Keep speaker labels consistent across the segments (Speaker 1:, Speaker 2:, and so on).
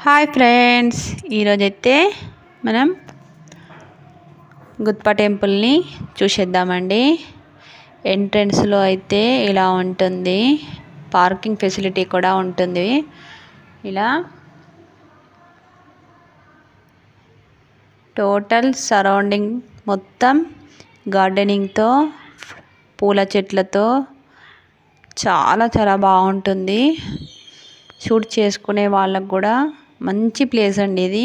Speaker 1: Hi friends, ఈరోజైతే మనం గుత్ప టెంపుల్ని చూసేద్దామండి. ఎంట్రన్స్లో అయితే ఇలా ఉంటుంది, పార్కింగ్ ఫెసిలిటీ కూడా ఉంటుంది. ఇలా టోటల్ సరౌండింగ్ మొత్తం గార్డెనింగ్తో, పూల చెట్లతో చాలా చాలా బాగుంటుంది. షూట్ చేసుకునే వాళ్ళకు కూడా మంచి ప్లేస్ అండి ఇది.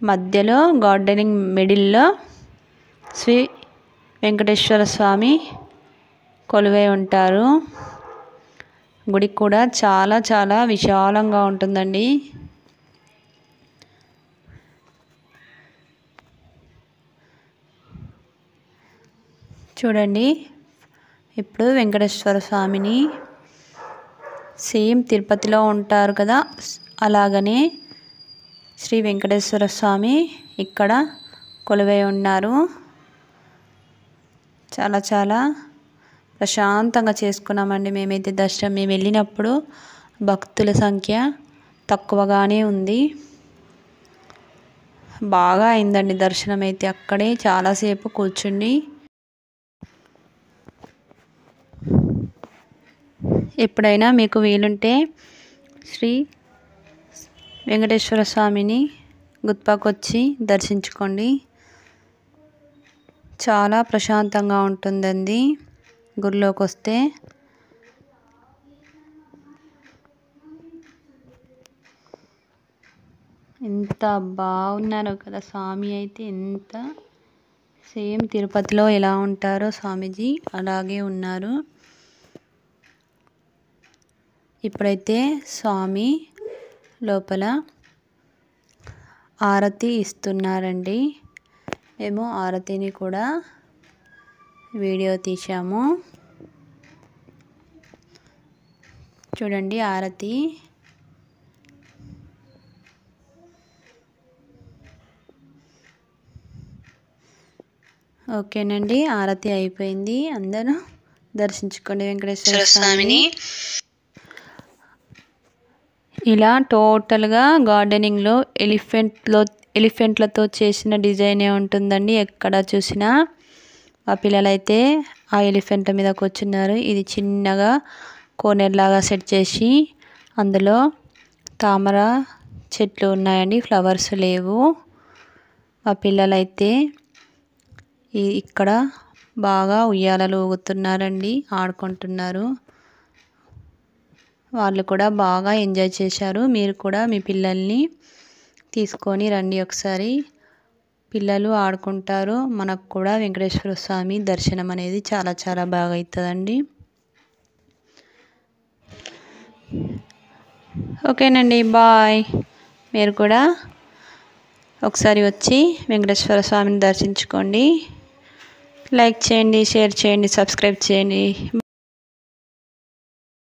Speaker 1: మధ్యలో గార్డెనింగ్ మిడిల్లో శ్రీ వెంకటేశ్వర స్వామి కొలువై ఉంటారు. గుడి కూడా చాలా చాలా విశాలంగా ఉంటుందండి. చూడండి, ఇప్పుడు వెంకటేశ్వర స్వామిని సేమ్ తిరుపతిలో ఉంటారు కదా, అలాగనే శ్రీ వెంకటేశ్వర స్వామి ఇక్కడ కొలువై ఉన్నారు. చాలా చాలా ప్రశాంతంగా చేసుకున్నామండి మేమైతే దర్శనం. మేము వెళ్ళినప్పుడు భక్తుల సంఖ్య తక్కువగానే ఉంది. బాగా అయిందండి దర్శనం అయితే. అక్కడే చాలాసేపు కూర్చుండి ఎప్పుడైనా మీకు వీలుంటే శ్రీ వెంకటేశ్వర స్వామిని గుత్పాకు వచ్చి దర్శించుకోండి. చాలా ప్రశాంతంగా ఉంటుందండి గుడిలోకి వస్తే. ఎంత బాగున్నారో కదా స్వామి అయితే. ఎంత సేమ్ తిరుపతిలో ఎలా ఉంటారో స్వామీజీ అలాగే ఉన్నారు. ఇప్పుడైతే స్వామి లోపల ఆరతి ఇస్తున్నారండి. మేము ఆరతిని కూడా వీడియో తీసాము. చూడండి ఆరతి. ఓకేనండి, ఆరతి అయిపోయింది. అందరూ దర్శించుకోండి వెంకటేశ్వర స్వామిని. ఇలా టోటల్గా గార్డెనింగ్లో ఎలిఫెంట్లతో చేసిన డిజైనే ఉంటుందండి. ఎక్కడ చూసినా ఆ పిల్లలైతే ఆ ఎలిఫెంట్ల మీద కూర్చున్నారు. ఇది చిన్నగా కోనేరులాగా సెట్ చేసి అందులో తామర చెట్లు ఉన్నాయండి, ఫ్లవర్స్ లేవు. ఆ పిల్లలైతే ఇక్కడ బాగా ఉయ్యాలలు ఊగుతున్నారండి, ఆడుకుంటున్నారు. వాళ్ళు కూడా బాగా ఎంజాయ్ చేశారు. మీరు కూడా మీ పిల్లల్ని తీసుకొని రండి ఒకసారి. పిల్లలు ఆడుకుంటారు. మనకు కూడా వెంకటేశ్వర స్వామి దర్శనం అనేది చాలా చాలా బాగా అవుతుందండి. ఓకేనండి, బాయ్. మీరు కూడా ఒకసారి వచ్చి వెంకటేశ్వర స్వామిని దర్శించుకోండి. లైక్ చేయండి, షేర్ చేయండి, సబ్స్క్రైబ్ చేయండి.